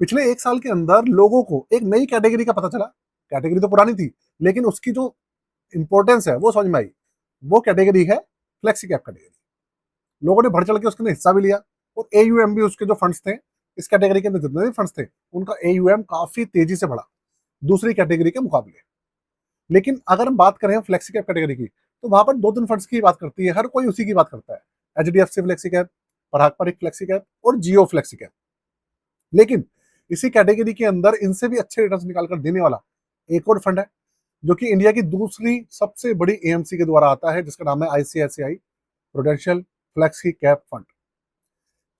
पिछले 1 साल के अंदर लोगों को एक नई कैटेगरी का पता चला। कैटेगरी तो पुरानी थी, लेकिन उसकी जो इम्पोर्टेंस है वो समझ में आई। वो कैटेगरी है फ्लेक्सी कैप कैटेगरी। लोगों ने बढ़-चढ़ के उसके अंदर हिस्सा भी लिया और एयूएम भी उसके जो फंड्स थे, इस कैटेगरी के अंदर जितने भी फंड्स थे, उनका एयूएम काफ़ी तेज़ी से बढ़ा, दूसरी कैटेगरी के मुकाबले। लेकिन अगर हम बात करें फ्लेक्सी कैप कैटेगरी की, तो वहाँ पर 2-3 फंड्स की बात करती है, हर कोई उसी की बात करता है। एचडीएफसी फ्लेक्सी कैप, पारंपरिक फ्लेक्सी कैप और जियो फ्लेक्सी कैप। लेकिन इसी कैटेगरी के अंदर इनसे भी अच्छे रिटर्न्स निकाल कर देने वाला एक और फंड है, जो कि इंडिया की दूसरी सबसे बड़ी एएमसी के द्वारा आता है, जिसका नाम है ICICI prudential flexi cap fund.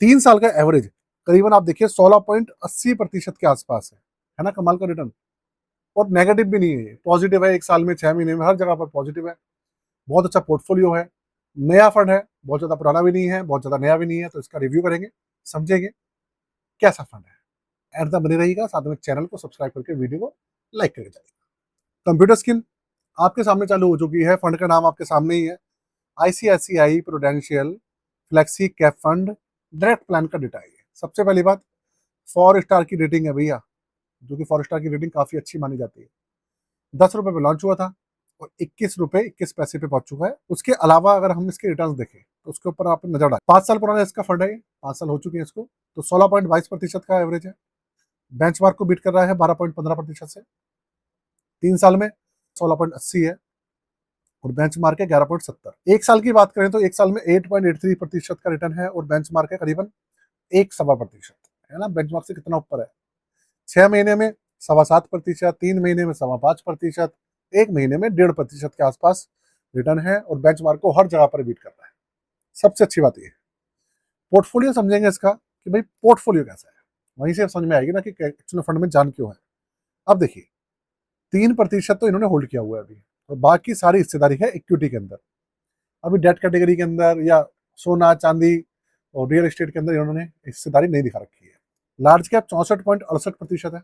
3 साल का एवरेज करीबन आप देखिए 16.80% के आसपास है ना, कमाल का रिटर्न। और नेगेटिव भी नहीं है, पॉजिटिव है, 1 साल में, 6 महीने में, हर जगह पर पॉजिटिव है। बहुत अच्छा पोर्टफोलियो है, नया फंड है, बहुत ज़्यादा पुराना भी नहीं है, बहुत ज़्यादा नया भी नहीं है, तो इसका रिव्यू करेंगे, समझेंगे कैसा फंड है। एंड तक बने रहिएगा, साथ में चैनल को सब्सक्राइब करके वीडियो को लाइक करके जाइएगा। कंप्यूटर स्क्रीन आपके सामने चालू हो चुकी है, फंड का नाम आपके सामने ही है, ICICI prudential flexi cap fund direct plan का डेटा है। सबसे पहली बात, 4 स्टार की रेटिंग है भैया, जो कि 4 स्टार की रेटिंग काफ़ी अच्छी मानी जाती है। 10 रुपये पे लॉन्च हुआ था और 21 रुपये 21 पैसे पे पहुंच चुका है। उसके अलावा अगर हम इसके रिटर्न्स देखें तो उसके ऊपर आप नजर डालें, 5 साल पुराना इसका फंड है, 5 साल हो चुके हैं इसको, तो 16.22% का एवरेज है। बेंचमार्क को बीट कर रहा है 12.15% से। 3 साल में 16.80 है और बेंचमार्क है 11.70। 1 साल की बात करें तो 1 साल में 8.83% का रिटर्न है और बेंचमार्क है करीबन 1.25%, है ना। बेंचमार्क से कितना ऊपर है। 6 महीने में 7.25%, 3 महीने में 5.25%, 1 महीने में 1.5% के आसपास रिटर्न है और बेंचमार्क को हर जगह पर बीट कर रहा है। सबसे अच्छी बात ये है, पोर्टफोलियो समझेंगे इसका कि भाई पोर्टफोलियो कैसा है, वहीं से समझ में आएगी ना कि एक्चुअल फंड में जान क्यों है। अब देखिए, 3% तो इन्होंने होल्ड किया हुआ है अभी, और बाकी सारी हिस्सेदारी है इक्विटी के अंदर। अभी डेट कैटेगरी के अंदर या सोना चांदी और रियल एस्टेट के अंदर इन्होंने हिस्सेदारी नहीं दिखा रखी है। लार्ज कैप 64.68% है,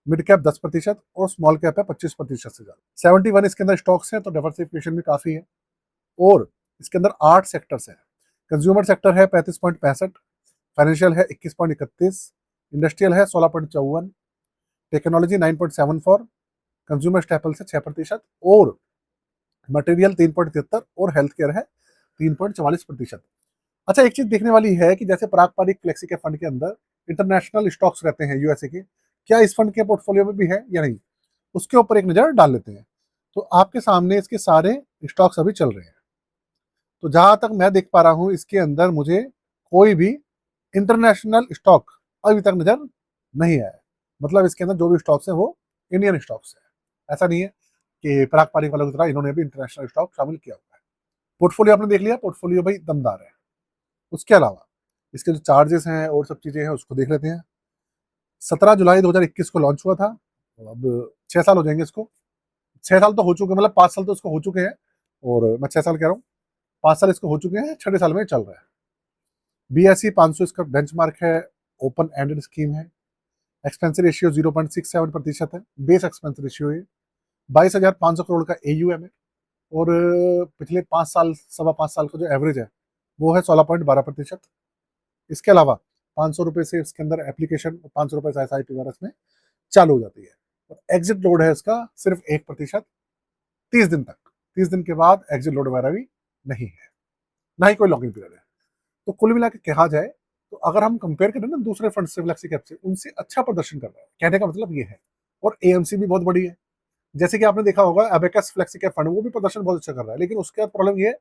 मिड कैप 10% और स्मॉल कैप है 25% से ज्यादा। 71 इसके अंदर स्टॉक्स हैं, तो डाइवर्सिफिकेशन भी काफी है। और इसके अंदर 8 सेक्टर्स हैं। कंज्यूमर सेक्टर है 35.65, फाइनेंशियल है 21.31, इंडस्ट्रियल है 16.54, टेक्नोलॉजी 9.74, कंज्यूमर स्टेपल से 6% और मटेरियल 3.73 और हेल्थ केयर है 3.44%। अच्छा, एक चीज देखने वाली है कि जैसे पारंपरिक फ्लेक्सी के फंड के अंदर इंटरनेशनल स्टॉक्स रहते हैं यूएसए के, क्या इस फंड के पोर्टफोलियो में भी है या नहीं, उसके ऊपर एक नजर डाल लेते हैं। तो आपके सामने इसके सारे स्टॉक्स अभी चल रहे हैं। तो जहां तक मैं देख पा रहा हूं, इसके अंदर मुझे कोई भी इंटरनेशनल स्टॉक अभी तक नजर नहीं आया। मतलब इसके अंदर जो भी स्टॉक्स हैं वो इंडियन स्टॉक्स है। ऐसा नहीं है कि पारंपरिक वालों की तरह इन्होंने भी इंटरनेशनल स्टॉक शामिल किया हुआ है। पोर्टफोलियो आपने देख लिया, पोर्टफोलियो भाई दमदार है। उसके अलावा इसके जो चार्जेस हैं और सब चीजें हैं उसको देख लेते हैं। 17 जुलाई 2021 को लॉन्च हुआ था, अब 6 साल हो जाएंगे इसको। 6 साल तो हो चुके, मतलब 5 साल तो इसको हो चुके हैं, और मैं 6 साल कह रहा हूँ, 5 साल इसको हो चुके हैं, 6ठे साल में चल रहा है। BSE 500 इसका बेंचमार्क है, ओपन एंडेड स्कीम है। एक्सपेंस रेशियो 0.67% है, बेस एक्सपेंस रेशियो है। 22,500 करोड़ का AUM है और पिछले 5 साल, सवा 5 साल का जो एवरेज है वो है 16.12%। इसके अलावा 500 रुपये से इसके अंदर एप्लीकेशन, 500 रुपये से SIP वगैरह इसमें चालू हो जाती है। और एग्जिट लोड है इसका सिर्फ 1%, 30 दिन तक। 30 दिन के बाद एग्जिट लोड वगैरह भी नहीं है, ना ही कोई लॉकिंग पीरियड है। तो कुल मिला के कहा जाए तो अगर हम कंपेयर करें ना दूसरे फंड से, फ्लेक्सी कैप से, उनसे अच्छा प्रदर्शन कर रहा है, कहने का मतलब ये है। और एएमसी भी बहुत बड़ी है, जैसे कि आपने देखा होगा अबेकस फ्लेक्सी कैप फंड, वो भी प्रदर्शन बहुत अच्छा कर रहा है। लेकिन उसके बाद प्रॉब्लम ये है,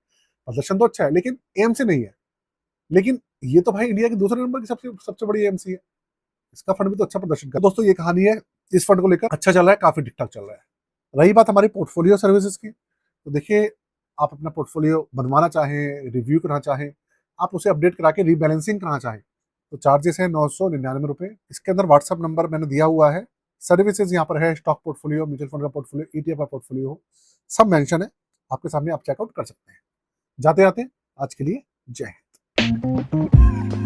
प्रदर्शन तो अच्छा है लेकिन एएमसी नहीं है। लेकिन ये तो भाई इंडिया की दूसरे नंबर की सबसे सबसे बड़ी एएमसी है, इसका फंड भी तो अच्छा प्रदर्शन कर। दोस्तों ये कहानी है, इस फंड को लेकर अच्छा चल रहा है, काफी ठीक ठाक चल रहा है। रही बात हमारी पोर्टफोलियो सर्विसेज की, तो देखिए, आप अपना पोर्टफोलियो बनवाना चाहें, रिव्यू करना चाहें, आप उसे अपडेट करा के रीबैलेंसिंग करना चाहें, तो चार्जेस है 999 रुपये। इसके अंदर व्हाट्सअप नंबर मैंने दिया हुआ है। सर्विसेज यहाँ पर है, स्टॉक पोर्टफोलियो, म्यूचुअल फंड का पोर्टफोलियो, ETF का पोर्टफोलियो, सब मेंशन है आपके सामने, आप चेकआउट कर सकते हैं। जाते जाते आज के लिए जय हिंद।